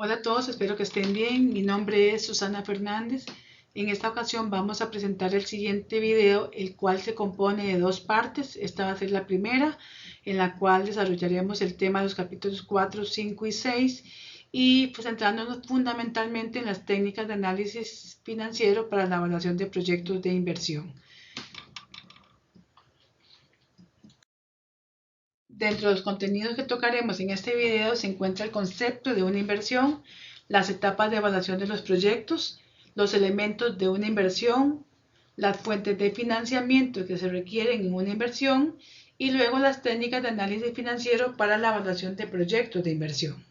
Hola a todos, espero que estén bien. Mi nombre es Susana Fernández. En esta ocasión vamos a presentar el siguiente video, el cual se compone de dos partes. Esta va a ser la primera, en la cual desarrollaremos el tema de los capítulos 4, 5 y 6 y pues centrándonos fundamentalmente en las técnicas de análisis financiero para la evaluación de proyectos de inversión. Dentro de los contenidos que tocaremos en este video se encuentra el concepto de una inversión, las etapas de evaluación de los proyectos, los elementos de una inversión, las fuentes de financiamiento que se requieren en una inversión y luego las técnicas de análisis financiero para la evaluación de proyectos de inversión.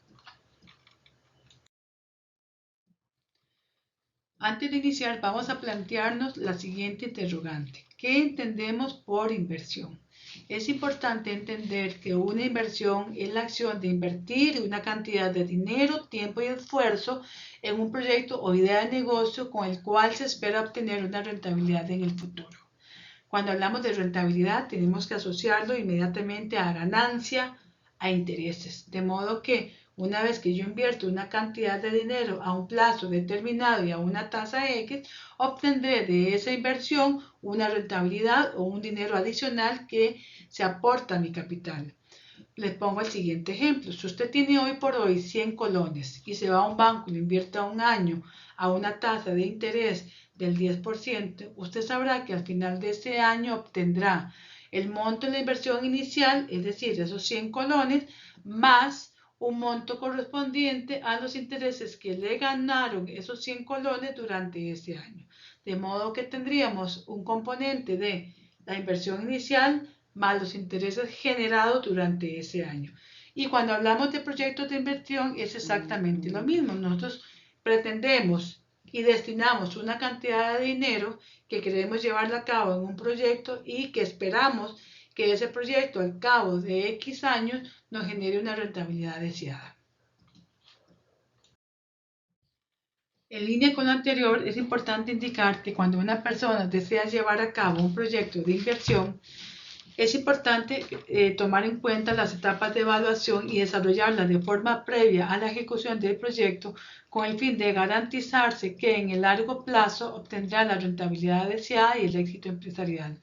Antes de iniciar, vamos a plantearnos la siguiente interrogante. ¿Qué entendemos por inversión? Es importante entender que una inversión es la acción de invertir una cantidad de dinero, tiempo y esfuerzo en un proyecto o idea de negocio con el cual se espera obtener una rentabilidad en el futuro. Cuando hablamos de rentabilidad, tenemos que asociarlo inmediatamente a ganancia, a intereses. De modo que una vez que yo invierto una cantidad de dinero a un plazo determinado y a una tasa X, obtendré de esa inversión una rentabilidad o un dinero adicional que se aporta a mi capital. Les pongo el siguiente ejemplo. Si usted tiene hoy por hoy 100 colones y se va a un banco y lo invierte a un año a una tasa de interés del 10%, usted sabrá que al final de ese año obtendrá el monto de la inversión inicial, es decir, esos 100 colones, más un monto correspondiente a los intereses que le ganaron esos 100 colones durante ese año. De modo que tendríamos un componente de la inversión inicial más los intereses generados durante ese año. Y cuando hablamos de proyectos de inversión es exactamente lo mismo. Nosotros pretendemos y destinamos una cantidad de dinero que queremos llevarla a cabo en un proyecto y que esperamos que ese proyecto al cabo de X años nos genere una rentabilidad deseada. En línea con lo anterior, es importante indicar que cuando una persona desea llevar a cabo un proyecto de inversión, es importante tomar en cuenta las etapas de evaluación y desarrollarlas de forma previa a la ejecución del proyecto con el fin de garantizarse que en el largo plazo obtendrá la rentabilidad deseada y el éxito empresarial.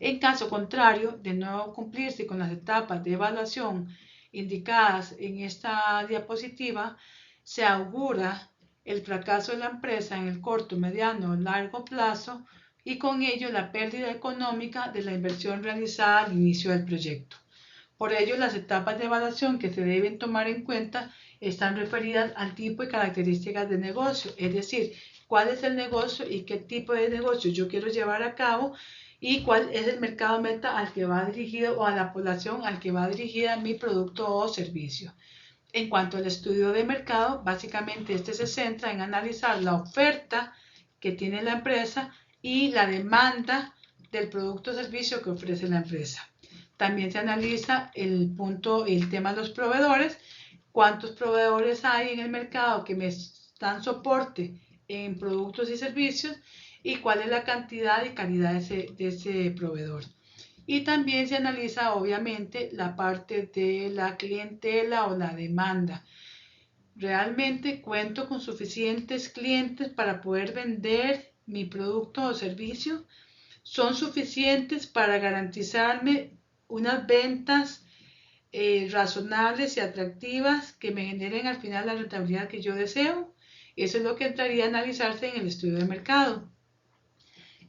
En caso contrario, de no cumplirse con las etapas de evaluación indicadas en esta diapositiva, se augura el fracaso de la empresa en el corto, mediano o largo plazo y con ello la pérdida económica de la inversión realizada al inicio del proyecto. Por ello, las etapas de evaluación que se deben tomar en cuenta están referidas al tipo y características de negocio, es decir, cuál es el negocio y qué tipo de negocio yo quiero llevar a cabo y cuál es el mercado meta al que va dirigido o a la población al que va dirigida mi producto o servicio. En cuanto al estudio de mercado, básicamente este se centra en analizar la oferta que tiene la empresa y la demanda del producto o servicio que ofrece la empresa. También se analiza el tema de los proveedores, cuántos proveedores hay en el mercado que me dan soporte en productos y servicios y cuál es la cantidad y calidad de ese proveedor. Y también se analiza obviamente la parte de la clientela o la demanda. ¿Realmente cuento con suficientes clientes para poder vender mi producto o servicio? ¿Son suficientes para garantizarme unas ventas razonables y atractivas que me generen al final la rentabilidad que yo deseo? Eso es lo que entraría a analizarse en el estudio de mercado.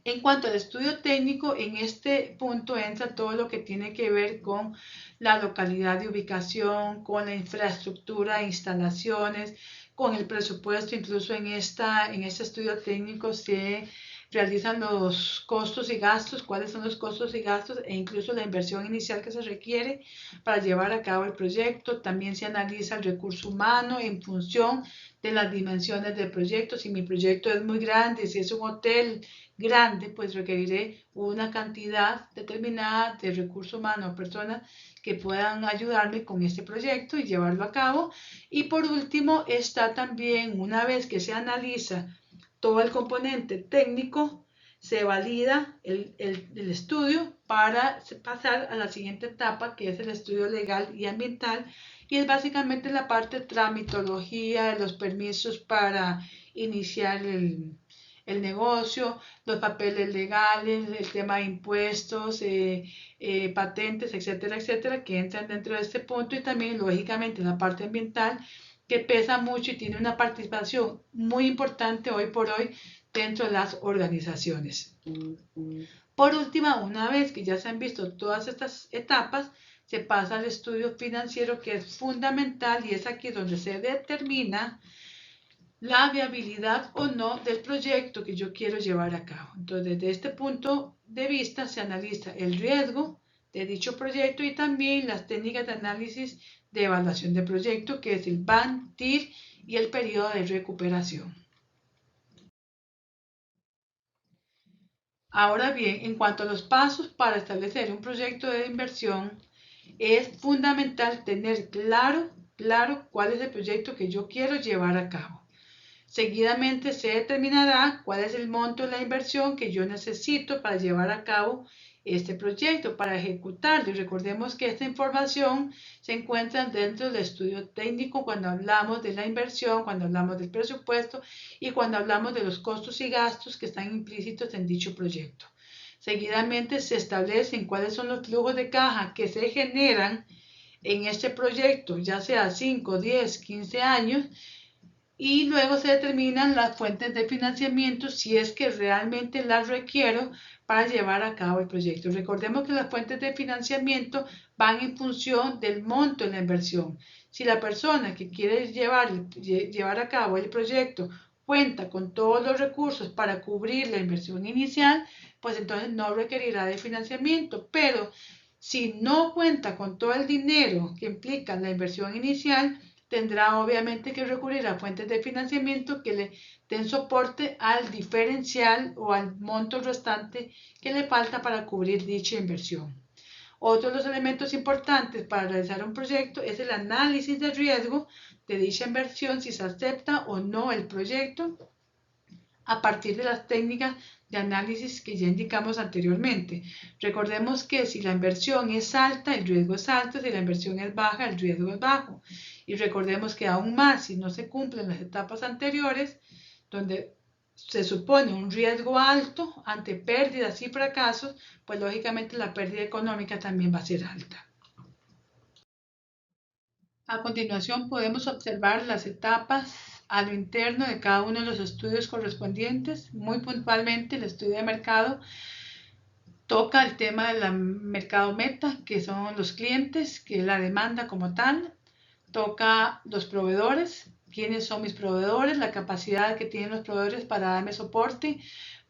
En cuanto al estudio técnico, en este punto entra todo lo que tiene que ver con la localidad de ubicación, con la infraestructura, instalaciones, con el presupuesto. Incluso en este estudio técnico se realizan los costos y gastos, cuáles son los costos y gastos e incluso la inversión inicial que se requiere para llevar a cabo el proyecto. También se analiza el recurso humano en función de las dimensiones del proyecto. Si mi proyecto es muy grande, si es un hotel grande, pues requeriré una cantidad determinada de recursos humanos, personas que puedan ayudarme con este proyecto y llevarlo a cabo. Y por último está también, una vez que se analiza todo el componente técnico, se valida el estudio para pasar a la siguiente etapa, que es el estudio legal y ambiental, y es básicamente la parte de tramitología, de los permisos para iniciar el negocio, los papeles legales, el tema de impuestos, patentes, etcétera, etcétera, que entran dentro de este punto, y también, lógicamente, la parte ambiental, que pesa mucho y tiene una participación muy importante hoy por hoy dentro de las organizaciones. Por último, una vez que ya se han visto todas estas etapas, se pasa al estudio financiero, que es fundamental, y es aquí donde se determina la viabilidad o no del proyecto que yo quiero llevar a cabo. Entonces, desde este punto de vista se analiza el riesgo de dicho proyecto y también las técnicas de análisis de evaluación de proyecto, que es el BAN, TIR y el periodo de recuperación. Ahora bien, en cuanto a los pasos para establecer un proyecto de inversión, es fundamental tener claro cuál es el proyecto que yo quiero llevar a cabo. Seguidamente se determinará cuál es el monto de la inversión que yo necesito para llevar a cabo este proyecto, para ejecutarlo. Y recordemos que esta información se encuentra dentro del estudio técnico cuando hablamos de la inversión, cuando hablamos del presupuesto y cuando hablamos de los costos y gastos que están implícitos en dicho proyecto. Seguidamente se establecen cuáles son los flujos de caja que se generan en este proyecto, ya sea 5, 10, 15 años, y luego se determinan las fuentes de financiamiento si es que realmente las requiero para llevar a cabo el proyecto. Recordemos que las fuentes de financiamiento van en función del monto de la inversión. Si la persona que quiere llevar a cabo el proyecto cuenta con todos los recursos para cubrir la inversión inicial, pues entonces no requerirá de financiamiento. Pero si no cuenta con todo el dinero que implica la inversión inicial, tendrá obviamente que recurrir a fuentes de financiamiento que le den soporte al diferencial o al monto restante que le falta para cubrir dicha inversión. Otro de los elementos importantes para realizar un proyecto es el análisis de riesgo de dicha inversión, si se acepta o no el proyecto, a partir de las técnicas de análisis que ya indicamos anteriormente. Recordemos que si la inversión es alta, el riesgo es alto; si la inversión es baja, el riesgo es bajo. Y recordemos que aún más, si no se cumplen las etapas anteriores, donde se supone un riesgo alto ante pérdidas y fracasos, pues lógicamente la pérdida económica también va a ser alta. A continuación podemos observar las etapas a lo interno de cada uno de los estudios correspondientes. Muy puntualmente, el estudio de mercado toca el tema del mercado meta, que son los clientes, que es la demanda como tal. Toca los proveedores, quiénes son mis proveedores, la capacidad que tienen los proveedores para darme soporte,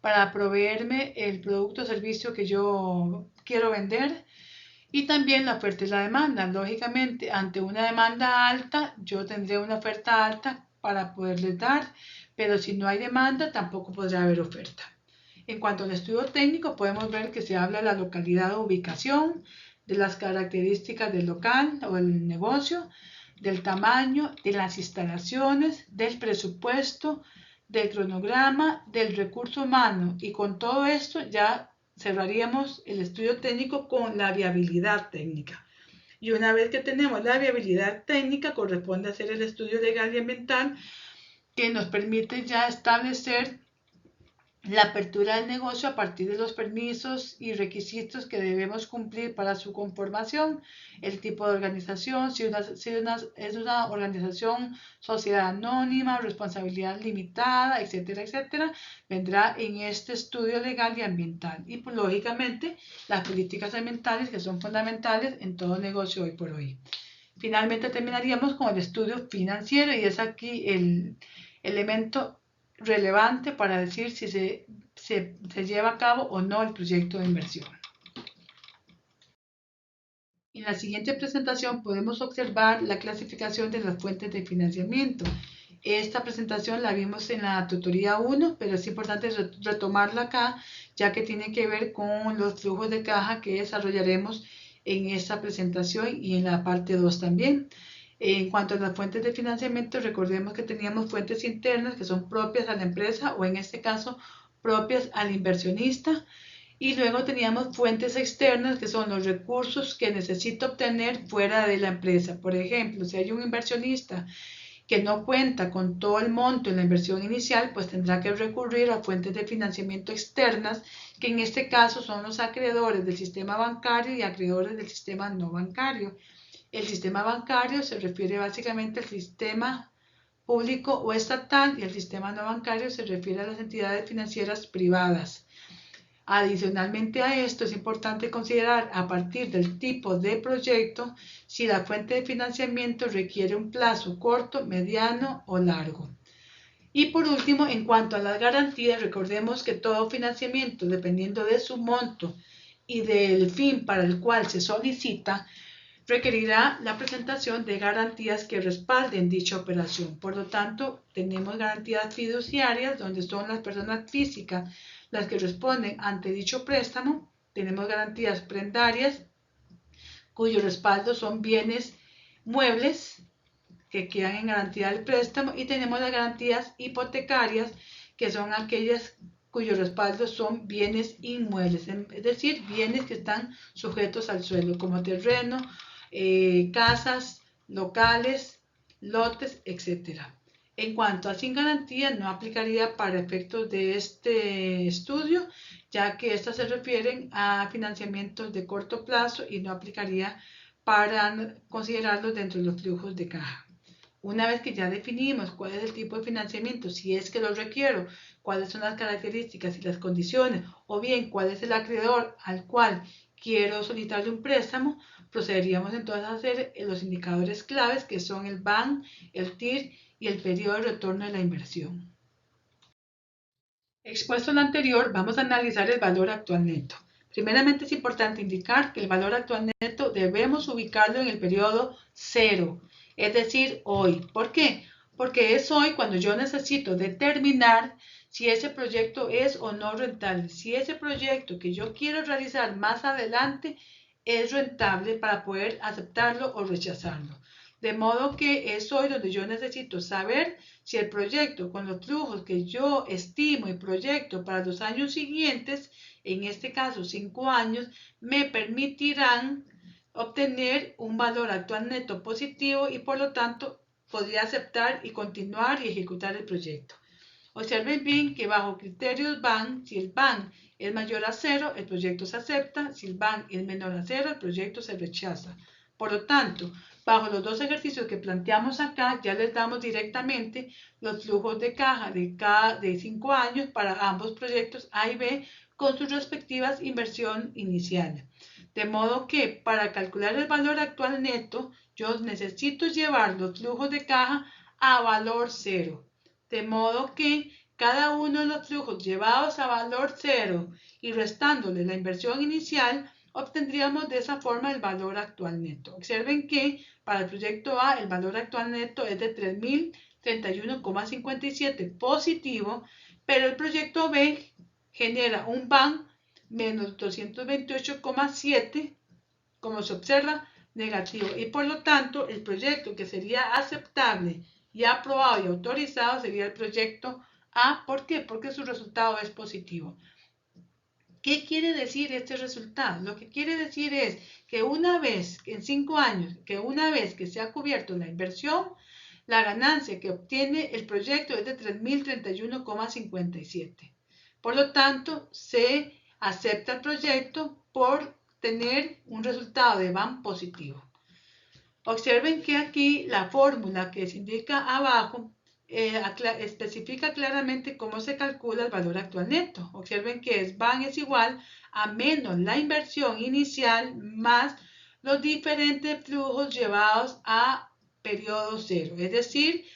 para proveerme el producto o servicio que yo quiero vender. Y también la oferta y la demanda. Lógicamente, ante una demanda alta, yo tendré una oferta alta para poderles dar, pero si no hay demanda, tampoco podrá haber oferta. En cuanto al estudio técnico, podemos ver que se habla de la localidad o ubicación, de las características del local o del negocio, del tamaño, de las instalaciones, del presupuesto, del cronograma, del recurso humano, y con todo esto ya cerraríamos el estudio técnico con la viabilidad técnica. Y una vez que tenemos la viabilidad técnica, corresponde hacer el estudio legal y ambiental, que nos permite ya establecer la apertura del negocio a partir de los permisos y requisitos que debemos cumplir para su conformación, el tipo de organización, si es una organización, sociedad anónima, responsabilidad limitada, etcétera, etcétera, vendrá en este estudio legal y ambiental. Y pues, lógicamente, las políticas ambientales, que son fundamentales en todo negocio hoy por hoy. Finalmente terminaríamos con el estudio financiero, y es aquí el elemento relevante para decir si se lleva a cabo o no el proyecto de inversión. En la siguiente presentación podemos observar la clasificación de las fuentes de financiamiento. Esta presentación la vimos en la tutoría 1, pero es importante retomarla acá, ya que tiene que ver con los flujos de caja que desarrollaremos en esta presentación y en la parte 2 también. En cuanto a las fuentes de financiamiento, recordemos que teníamos fuentes internas que son propias a la empresa, o en este caso propias al inversionista. Y luego teníamos fuentes externas, que son los recursos que necesito obtener fuera de la empresa. Por ejemplo, si hay un inversionista que no cuenta con todo el monto en la inversión inicial, pues tendrá que recurrir a fuentes de financiamiento externas, que en este caso son los acreedores del sistema bancario y acreedores del sistema no bancario. El sistema bancario se refiere básicamente al sistema público o estatal, y el sistema no bancario se refiere a las entidades financieras privadas. Adicionalmente a esto, es importante considerar, a partir del tipo de proyecto, si la fuente de financiamiento requiere un plazo corto, mediano o largo. Y por último, en cuanto a las garantías, recordemos que todo financiamiento, dependiendo de su monto y del fin para el cual se solicita, requerirá la presentación de garantías que respalden dicha operación. Por lo tanto, tenemos garantías fiduciarias, donde son las personas físicas las que responden ante dicho préstamo. Tenemos garantías prendarias, cuyo respaldo son bienes muebles que quedan en garantía del préstamo, y tenemos las garantías hipotecarias, que son aquellas cuyos respaldos son bienes inmuebles, es decir, bienes que están sujetos al suelo, como terreno, casas, locales, lotes, etc. En cuanto a sin garantía, no aplicaría para efectos de este estudio, ya que estas se refieren a financiamientos de corto plazo y no aplicaría para considerarlos dentro de los flujos de caja. Una vez que ya definimos cuál es el tipo de financiamiento, si es que lo requiero, cuáles son las características y las condiciones, o bien cuál es el acreedor al cual quiero solicitarle un préstamo, procederíamos entonces a hacer los indicadores claves, que son el BAN, el TIR y el periodo de retorno de la inversión. Expuesto lo anterior, vamos a analizar el valor actual neto. Primeramente, es importante indicar que el valor actual neto debemos ubicarlo en el periodo 0, es decir, hoy. ¿Por qué? Porque es hoy cuando yo necesito determinar si ese proyecto es o no rentable, si ese proyecto que yo quiero realizar más adelante es rentable, para poder aceptarlo o rechazarlo. De modo que es hoy donde yo necesito saber si el proyecto, con los flujos que yo estimo y proyecto para los años siguientes, en este caso 5 años, me permitirán obtener un valor actual neto positivo, y por lo tanto podría aceptar y continuar y ejecutar el proyecto. Observen bien que bajo criterios BAN, si el BAN es mayor a 0, el proyecto se acepta; si el BAN es menor a 0, el proyecto se rechaza. Por lo tanto, bajo los dos ejercicios que planteamos acá, ya les damos directamente los flujos de caja de 5 años para ambos proyectos A y B, con sus respectivas inversión inicial. De modo que para calcular el valor actual neto, yo necesito llevar los flujos de caja a valor 0. De modo que cada uno de los flujos llevados a valor 0 y restándole la inversión inicial, obtendríamos de esa forma el valor actual neto. Observen que para el proyecto A el valor actual neto es de 3.031,57 positivo, pero el proyecto B genera un BAN menos 228,7, como se observa, negativo, y por lo tanto el proyecto que sería aceptable y aprobado y autorizado sería el proyecto A. ¿Por qué? Porque su resultado es positivo. ¿Qué quiere decir este resultado? Lo que quiere decir es que una vez, en 5 años, que una vez que se ha cubierto la inversión, la ganancia que obtiene el proyecto es de 3.031,57. Por lo tanto, se acepta el proyecto por tener un resultado de BAN positivo. Observen que aquí la fórmula que se indica abajo especifica claramente cómo se calcula el valor actual neto. Observen que BAN es igual a menos la inversión inicial más los diferentes flujos llevados a periodo 0, es decir,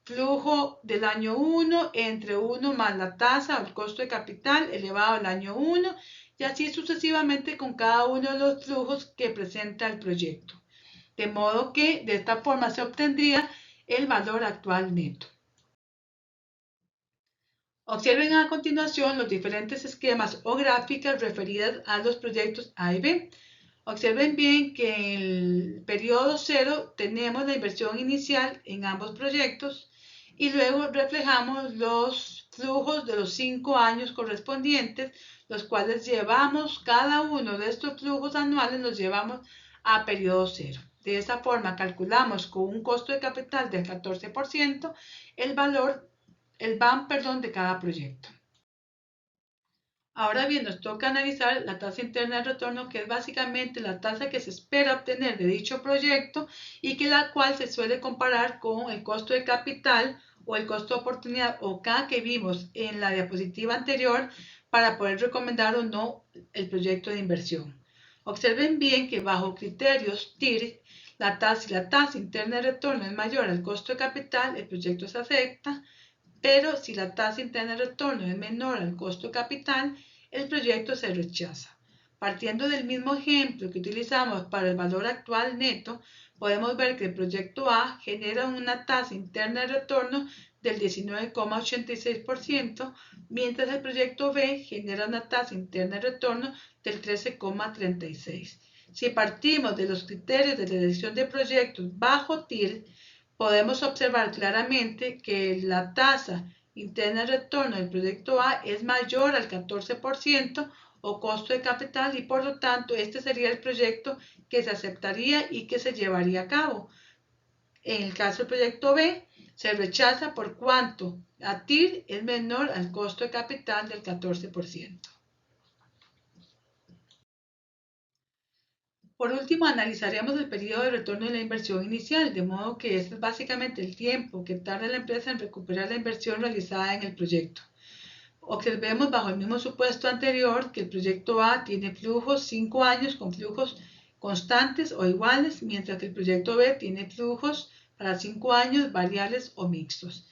flujo del año 1 entre 1 más la tasa o el costo de capital elevado al año 1, y así sucesivamente con cada uno de los flujos que presenta el proyecto. De modo que de esta forma se obtendría el valor actual neto. Observen a continuación los diferentes esquemas o gráficas referidas a los proyectos A y B. Observen bien que en el periodo 0 tenemos la inversión inicial en ambos proyectos, y luego reflejamos los flujos de los 5 años correspondientes, los cuales llevamos, cada uno de estos flujos anuales los llevamos a periodo cero. De esa forma calculamos con un costo de capital del 14% el VAM de cada proyecto. Ahora bien, nos toca analizar la tasa interna de retorno, que es básicamente la tasa que se espera obtener de dicho proyecto y que la cual se suele comparar con el costo de capital o el costo de oportunidad o K que vimos en la diapositiva anterior para poder recomendar o no el proyecto de inversión. Observen bien que bajo criterios TIR, si la tasa interna de retorno es mayor al costo de capital, el proyecto se acepta. Pero si la tasa interna de retorno es menor al costo de capital, el proyecto se rechaza. Partiendo del mismo ejemplo que utilizamos para el valor actual neto, podemos ver que el proyecto A genera una tasa interna de retorno del 19,86%, mientras el proyecto B genera una tasa interna de retorno del 13,36%. Si partimos de los criterios de la elección de proyectos bajo TIR, podemos observar claramente que la tasa interna de retorno del proyecto A es mayor al 14% o costo de capital y por lo tanto este sería el proyecto que se aceptaría y que se llevaría a cabo. En el caso del proyecto B se rechaza por cuanto a TIR es menor al costo de capital del 14%. Por último, analizaremos el periodo de retorno de la inversión inicial, de modo que este es básicamente el tiempo que tarda la empresa en recuperar la inversión realizada en el proyecto. Observemos bajo el mismo supuesto anterior que el proyecto A tiene flujos 5 años con flujos constantes o iguales, mientras que el proyecto B tiene flujos para 5 años variables o mixtos.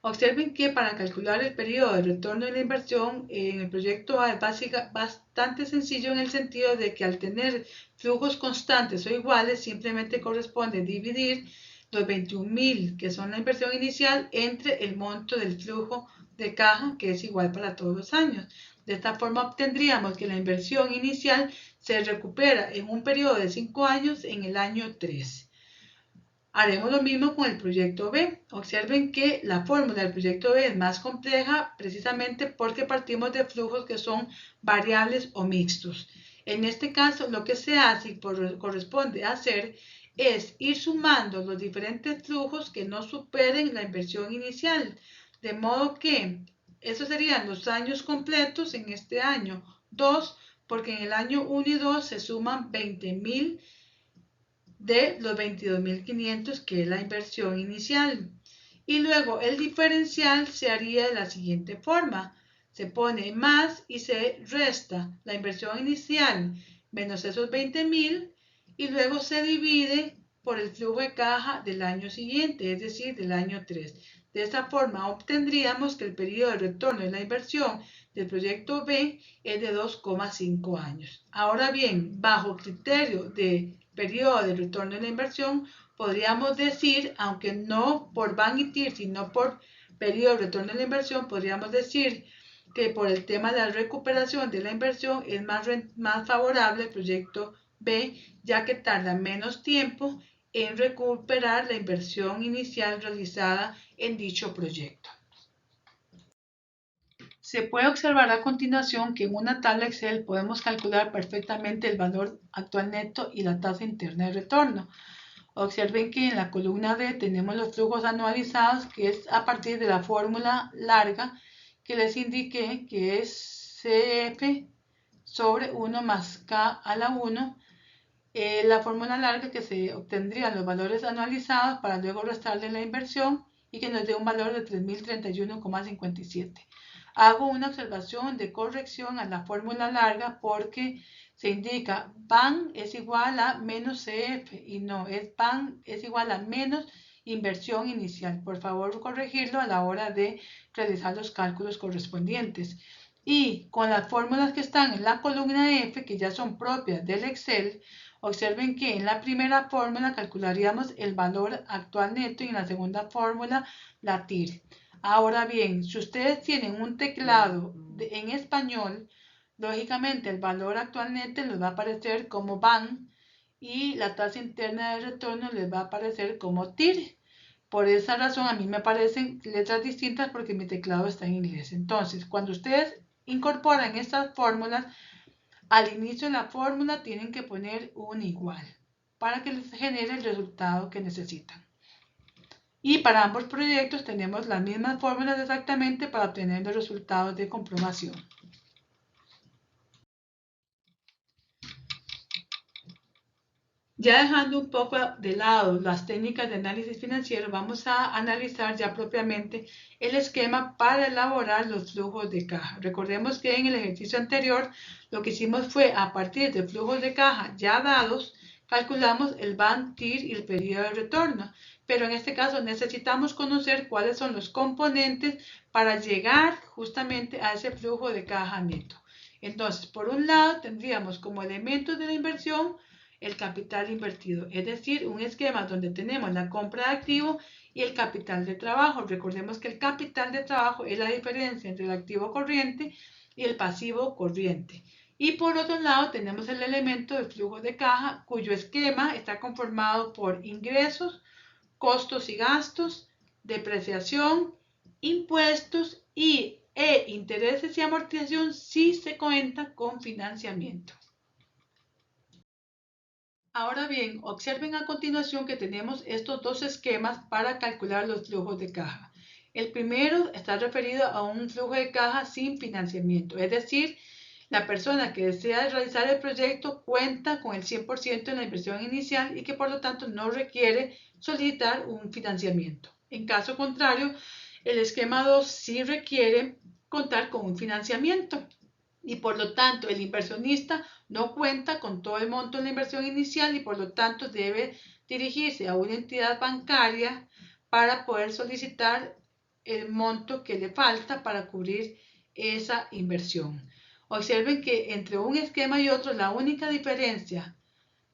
Observen que para calcular el periodo de retorno de la inversión en el proyecto A es bastante sencillo en el sentido de que al tener flujos constantes o iguales simplemente corresponde dividir los 21.000 que son la inversión inicial entre el monto del flujo de caja que es igual para todos los años. De esta forma obtendríamos que la inversión inicial se recupera en un periodo de 5 años en el año 3. Haremos lo mismo con el proyecto B. Observen que la fórmula del proyecto B es más compleja precisamente porque partimos de flujos que son variables o mixtos. En este caso, lo que se hace y corresponde hacer es ir sumando los diferentes flujos que no superen la inversión inicial. De modo que esos serían los años completos en este año 2, porque en el año 1 y 2 se suman 20.000 de los 22.500 que es la inversión inicial. Y luego el diferencial se haría de la siguiente forma. Se pone más y se resta la inversión inicial menos esos 20.000 y luego se divide por el flujo de caja del año siguiente, es decir, del año 3. De esta forma obtendríamos que el periodo de retorno de la inversión del proyecto B es de 2,5 años. Ahora bien, bajo criterio de periodo de retorno de la inversión, podríamos decir, aunque no por VAM y TIR, sino por periodo de retorno de la inversión, podríamos decir que por el tema de la recuperación de la inversión es más favorable el proyecto B, ya que tarda menos tiempo en recuperar la inversión inicial realizada en dicho proyecto. Se puede observar a continuación que en una tabla Excel podemos calcular perfectamente el valor actual neto y la tasa interna de retorno. Observen que en la columna D tenemos los flujos anualizados, que es a partir de la fórmula larga que les indiqué, que es CF sobre 1 más K a la 1. La fórmula larga que se obtendrían los valores anualizados para luego restarle la inversión y que nos dé un valor de 3.031,57. Hago una observación de corrección a la fórmula larga porque se indica VAM es igual a menos CF y no, VAM es igual a menos inversión inicial. Por favor, corregirlo a la hora de realizar los cálculos correspondientes. Y con las fórmulas que están en la columna F, que ya son propias del Excel, observen que en la primera fórmula calcularíamos el valor actual neto y en la segunda fórmula la TIR. Ahora bien, si ustedes tienen un teclado en español, lógicamente el valor actual neto les va a aparecer como VAM y la tasa interna de retorno les va a aparecer como TIR. Por esa razón a mí me aparecen letras distintas porque mi teclado está en inglés. Entonces, cuando ustedes incorporan estas fórmulas, al inicio de la fórmula tienen que poner un igual para que les genere el resultado que necesitan. Y para ambos proyectos tenemos las mismas fórmulas exactamente para obtener los resultados de comprobación. Ya dejando un poco de lado las técnicas de análisis financiero, vamos a analizar ya propiamente el esquema para elaborar los flujos de caja. Recordemos que en el ejercicio anterior lo que hicimos fue, a partir de flujos de caja ya dados, calculamos el BAN, TIR y el periodo de retorno. Pero en este caso necesitamos conocer cuáles son los componentes para llegar justamente a ese flujo de caja neto. Entonces, por un lado, tendríamos como elementos de la inversión el capital invertido, es decir, un esquema donde tenemos la compra de activo y el capital de trabajo. Recordemos que el capital de trabajo es la diferencia entre el activo corriente y el pasivo corriente. Y por otro lado tenemos el elemento de flujo de caja, cuyo esquema está conformado por ingresos, costos y gastos, depreciación, impuestos e intereses y amortización si se cuenta con financiamiento. Ahora bien, observen a continuación que tenemos estos dos esquemas para calcular los flujos de caja. El primero está referido a un flujo de caja sin financiamiento, es decir, la persona que desea realizar el proyecto cuenta con el 100% de la inversión inicial y que por lo tanto no requiere solicitar un financiamiento. En caso contrario, el esquema 2 sí requiere contar con un financiamiento y por lo tanto el inversionista no cuenta con todo el monto de la inversión inicial y por lo tanto debe dirigirse a una entidad bancaria para poder solicitar el monto que le falta para cubrir esa inversión. Observen que entre un esquema y otro la única diferencia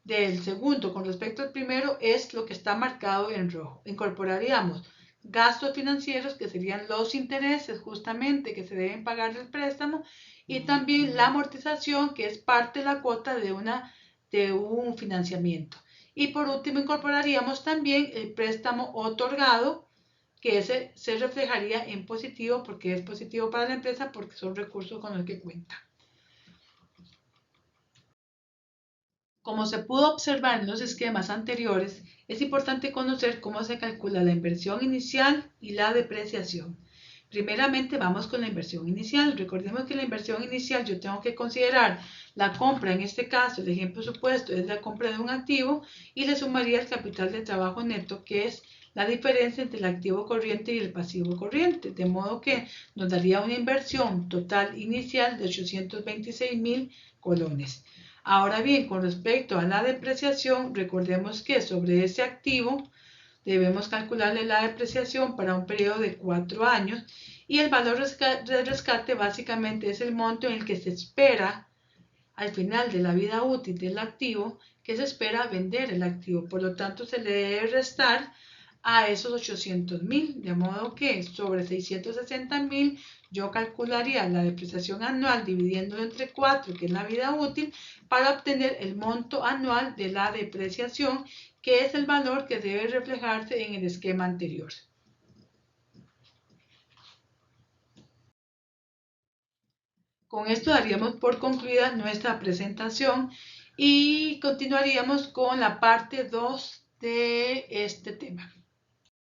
del segundo con respecto al primero es lo que está marcado en rojo. Incorporaríamos gastos financieros que serían los intereses justamente que se deben pagar del préstamo y también la amortización que es parte de la cuota de un financiamiento. Y por último incorporaríamos también el préstamo otorgado que ese se reflejaría en positivo porque es positivo para la empresa porque son recursos con los que cuenta. Como se pudo observar en los esquemas anteriores, es importante conocer cómo se calcula la inversión inicial y la depreciación. Primeramente vamos con la inversión inicial. Recordemos que la inversión inicial yo tengo que considerar la compra, en este caso el ejemplo supuesto es la compra de un activo y le sumaría el capital de trabajo neto que es la diferencia entre el activo corriente y el pasivo corriente, de modo que nos daría una inversión total inicial de 826.000 colones. Ahora bien, con respecto a la depreciación, recordemos que sobre ese activo debemos calcularle la depreciación para un periodo de 4 años y el valor de rescate básicamente es el monto en el que se espera al final de la vida útil del activo que se espera vender el activo. Por lo tanto, se le debe restar a esos 800.000, de modo que sobre 660.000 yo calcularía la depreciación anual dividiéndolo entre 4, que es la vida útil, para obtener el monto anual de la depreciación, que es el valor que debe reflejarse en el esquema anterior. Con esto daríamos por concluida nuestra presentación y continuaríamos con la parte 2 de este tema.